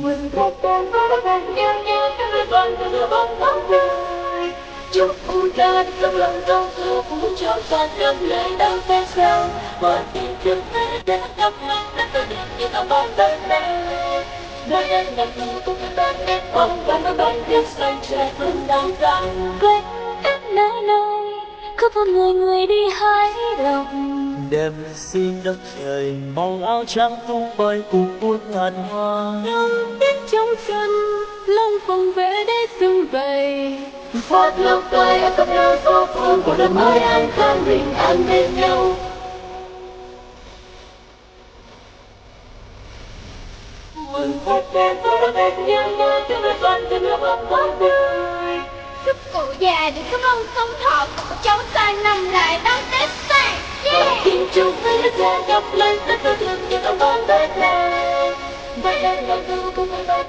Mình thật đến với bạn nhớ từ bằng tháng đời. Chúc vui ra trong lòng đau thương cũng cho ta đâm lại đau té sao. Mọi tình thương để ngập ngừng đến tôi định như ta bao đời này. Đời em ngập ngừng cũng ta đến không và bạn biết xanh trời vẫn đang vang. Quên em nơi nơi có một người đi hái lòng. Đêm xin đất trời mong áo trắng tung bay cùng buốt ngàn hoa. Lòng tiếc trong sân lòng phòng vẽ để xung vầy. Phát lâu tới ở khắp nơi phố phường của đời mới an khang bình an bên nhau. Mừng phút đêm phố đã bên nhớ tiếng nói vang từ nước mắt tháng đời. Chúc cụ già được sống lâu sống thọ, cùng cháu sang năm lại đón Tết sang. Yeah! Xin chúc với nước ra gặp lên tất cả thương như ta ban bên này. Và em là người cùng bạn